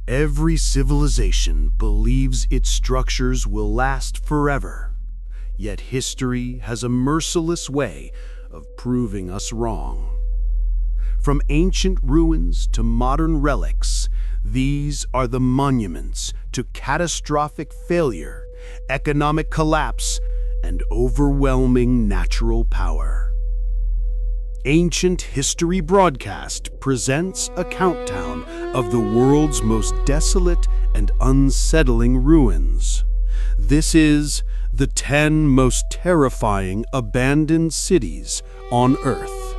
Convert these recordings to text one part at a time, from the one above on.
Every civilization believes its structures will last forever. Yet history has a merciless way of proving us wrong. From ancient ruins to modern relics, these are the monuments to catastrophic failure, economic collapse, and overwhelming natural power. Ancient History Broadcast presents a countdown of the world's most desolate and unsettling ruins. This is the 10 most terrifying abandoned cities on Earth.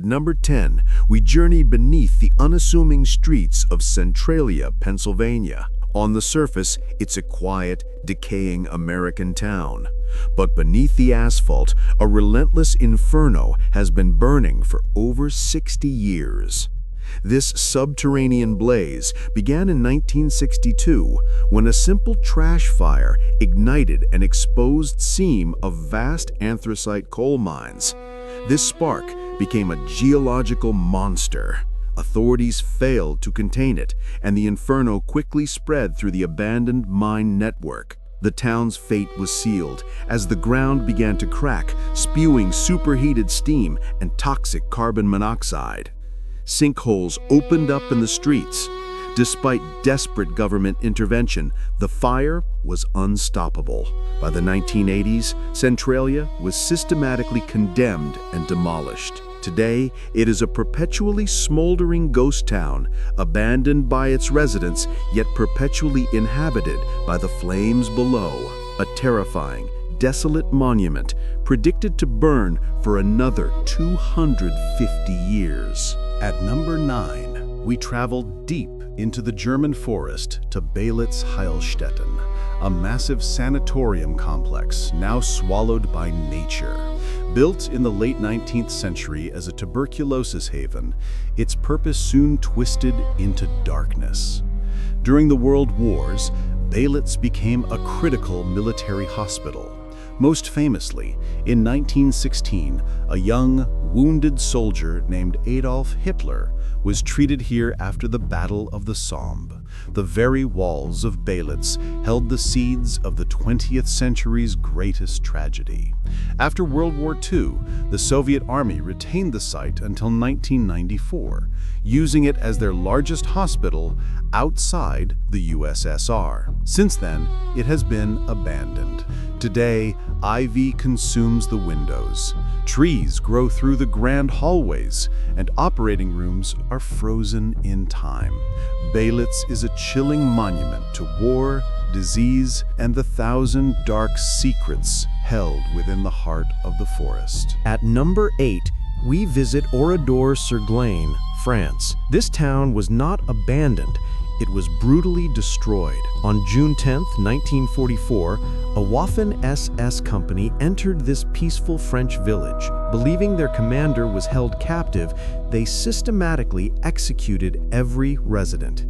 Number 10, we journey beneath the unassuming streets of Centralia, Pennsylvania. On the surface, it's a quiet, decaying American town. But beneath the asphalt, a relentless inferno has been burning for over 60 years. This subterranean blaze began in 1962 when a simple trash fire ignited an exposed seam of vast anthracite coal mines. This spark became a geological monster. Authorities failed to contain it, and the inferno quickly spread through the abandoned mine network. The town's fate was sealed as the ground began to crack, spewing superheated steam and toxic carbon monoxide. Sinkholes opened up in the streets. Despite desperate government intervention, the fire was unstoppable. By the 1980s, Centralia was systematically condemned and demolished. Today, it is a perpetually smoldering ghost town, abandoned by its residents, yet perpetually inhabited by the flames below. A terrifying, desolate monument predicted to burn for another 250 years. At number 9, we travel deep into the German forest to Beelitz-Heilstätten, a massive sanatorium complex now swallowed by nature. Built in the late 19th century as a tuberculosis haven, its purpose soon twisted into darkness. During the World Wars, Beelitz became a critical military hospital. Most famously, in 1916, a young, wounded soldier named Adolf Hitler was treated here after the Battle of the Somme. The very walls of Beelitz held the seeds of the 20th century's greatest tragedy. After World War II, the Soviet Army retained the site until 1994, using it as their largest hospital outside the USSR. Since then, it has been abandoned. Today, ivy consumes the windows, trees grow through the grand hallways, and operating rooms are frozen in time. Beelitz is a chilling monument to war, disease, and the 1,000 dark secrets held within the heart of the forest. At number 8, we visit Oradour-sur-Glane, France. This town was not abandoned. It was brutally destroyed. On June 10, 1944, a Waffen-SS company entered this peaceful French village. Believing their commander was held captive, they systematically executed every resident.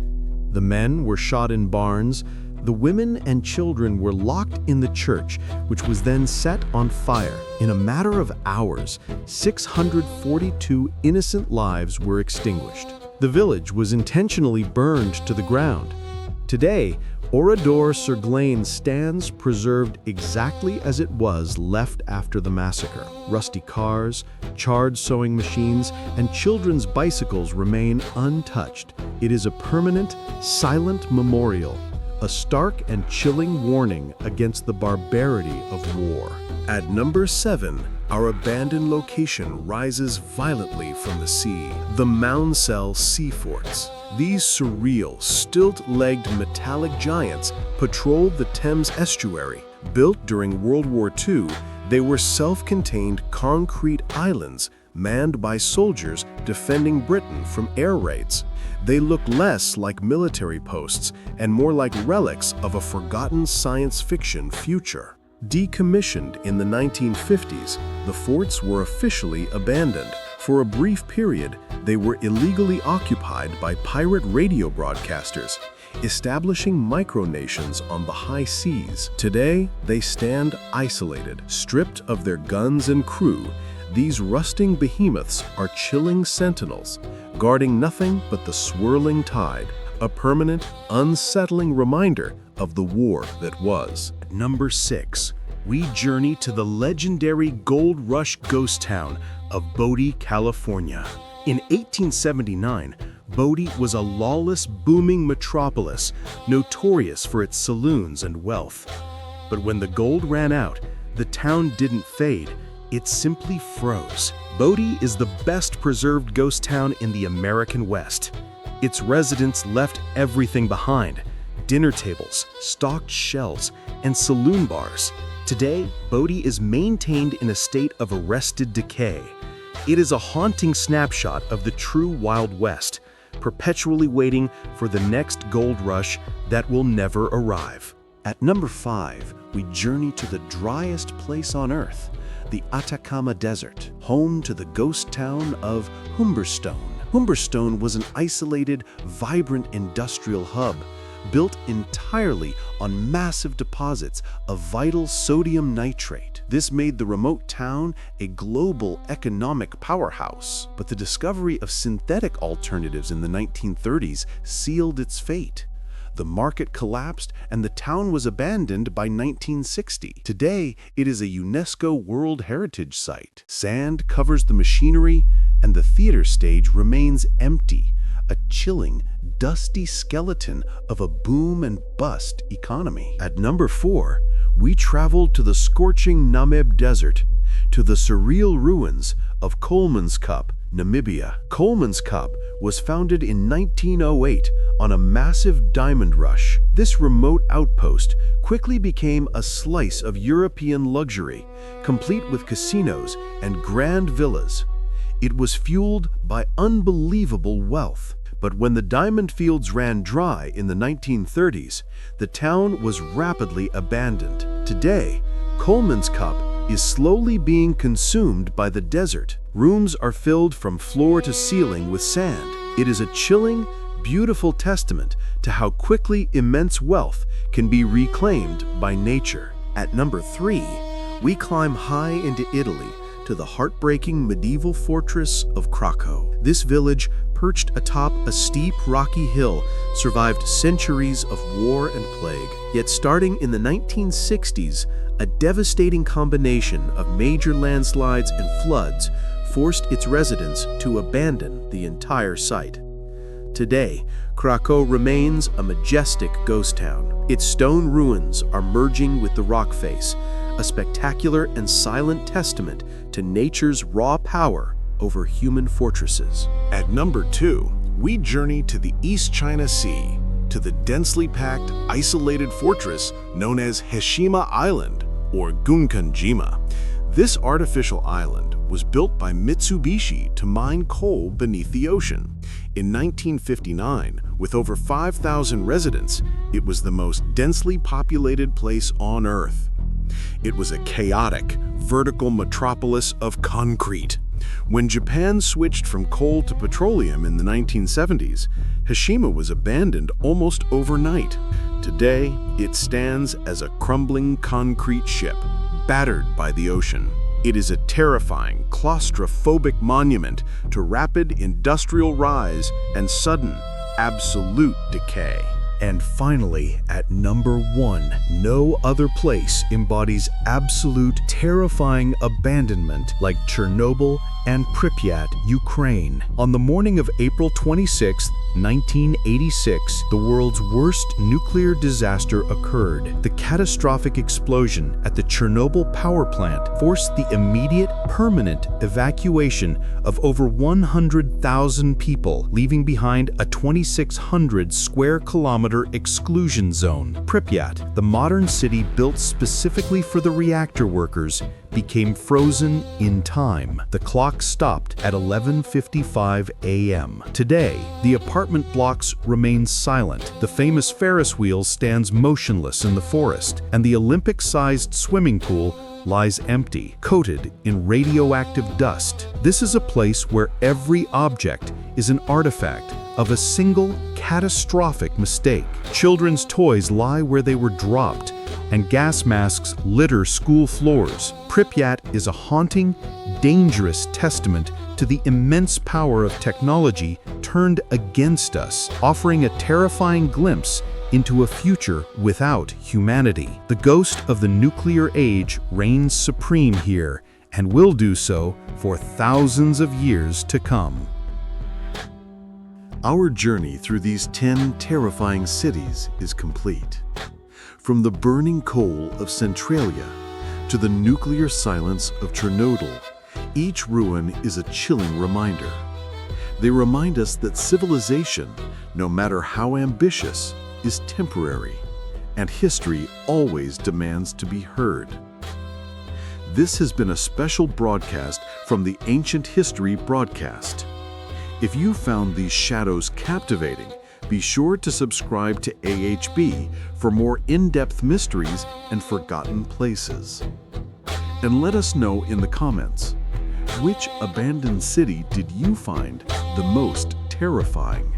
The men were shot in barns. The women and children were locked in the church, which was then set on fire. In a matter of hours, 642 innocent lives were extinguished. The village was intentionally burned to the ground. Today, Oradour-sur-Glane stands preserved exactly as it was left after the massacre. Rusty cars, charred sewing machines, and children's bicycles remain untouched. It is a permanent, silent memorial, a stark and chilling warning against the barbarity of war. At number 7, our abandoned location rises violently from the sea, the Maunsell Sea Forts. These surreal, stilt-legged metallic giants patrolled the Thames estuary. Built during World War II, they were self-contained concrete islands manned by soldiers defending Britain from air raids. They look less like military posts and more like relics of a forgotten science fiction future. Decommissioned in the 1950s, the forts were officially abandoned. For a brief period, they were illegally occupied by pirate radio broadcasters. establishing micronations on the high seas. Today, they stand isolated, stripped of their guns and crew. These rusting behemoths are chilling sentinels, guarding nothing but the swirling tide, a permanent, unsettling reminder of the war that was. Number 6, we journey to the legendary gold rush ghost town of Bodie, California. In 1879, Bodie was a lawless, booming metropolis, notorious for its saloons and wealth. But when the gold ran out, the town didn't fade, it simply froze. Bodie is the best preserved ghost town in the American West. Its residents left everything behind: dinner tables, stocked shelves, and saloon bars. Today, Bodie is maintained in a state of arrested decay. It is a haunting snapshot of the true Wild West, perpetually waiting for the next gold rush that will never arrive. At number 5, we journey to the driest place on Earth, the Atacama Desert, home to the ghost town of Humberstone. Humberstone was an isolated, vibrant industrial hub, built entirely on massive deposits of vital sodium nitrate. This made the remote town a global economic powerhouse. But the discovery of synthetic alternatives in the 1930s sealed its fate. The market collapsed and the town was abandoned by 1960. Today, it is a UNESCO World Heritage Site. Sand covers the machinery and the theater stage remains empty, a chilling, dusty skeleton of a boom and bust economy. At number 4, we traveled to the scorching Namib Desert, to the surreal ruins of Kolmanskop, Namibia. Kolmanskop was founded in 1908 on a massive diamond rush. This remote outpost quickly became a slice of European luxury, complete with casinos and grand villas. It was fueled by unbelievable wealth. But when the diamond fields ran dry in the 1930s, the town was rapidly abandoned. Today, Kolmanskop is slowly being consumed by the desert. Rooms are filled from floor to ceiling with sand. It is a chilling, beautiful testament to how quickly immense wealth can be reclaimed by nature. At number 3, we climb high into Italy to the heartbreaking medieval fortress of Craco. This village, perched atop a steep, rocky hill, survived centuries of war and plague. Yet starting in the 1960s, a devastating combination of major landslides and floods forced its residents to abandon the entire site. Today, Craco remains a majestic ghost town. Its stone ruins are merging with the rock face, a spectacular and silent testament to nature's raw power over human fortresses. At number 2, we journey to the East China Sea, to the densely packed, isolated fortress known as Hashima Island, or Gunkanjima. This artificial island was built by Mitsubishi to mine coal beneath the ocean. In 1959, with over 5,000 residents, it was the most densely populated place on Earth. It was a chaotic, vertical metropolis of concrete. When Japan switched from coal to petroleum in the 1970s, Hashima was abandoned almost overnight. Today, it stands as a crumbling concrete ship, battered by the ocean. It is a terrifying, claustrophobic monument to rapid industrial rise and sudden, absolute decay. And finally, at number 1, no other place embodies absolute, terrifying abandonment like Chernobyl and Pripyat, Ukraine. On the morning of April 26, 1986, the world's worst nuclear disaster occurred. The catastrophic explosion at the Chernobyl power plant forced the immediate, permanent evacuation of over 100,000 people, leaving behind a 2,600 square kilometer exclusion zone. Pripyat, the modern city built specifically for the reactor workers, became frozen in time. The clock stopped at 11:55 a.m. Today, the apartment blocks remain silent. The famous Ferris wheel stands motionless in the forest, and the Olympic-sized swimming pool lies empty, coated in radioactive dust. This is a place where every object is an artifact of a single catastrophic mistake. Children's toys lie where they were dropped, and gas masks litter school floors. Pripyat is a haunting, dangerous testament to the immense power of technology turned against us, offering a terrifying glimpse into a future without humanity. The ghost of the nuclear age reigns supreme here, and will do so for thousands of years to come. Our journey through these 10 terrifying cities is complete. From the burning coal of Centralia to the nuclear silence of Chernobyl, each ruin is a chilling reminder. They remind us that civilization, no matter how ambitious, is temporary, and history always demands to be heard. This has been a special broadcast from the Ancient History broadcast. If you found these shadows captivating, be sure to subscribe to AHB for more in-depth mysteries and forgotten places. And let us know in the comments, which abandoned city did you find the most terrifying?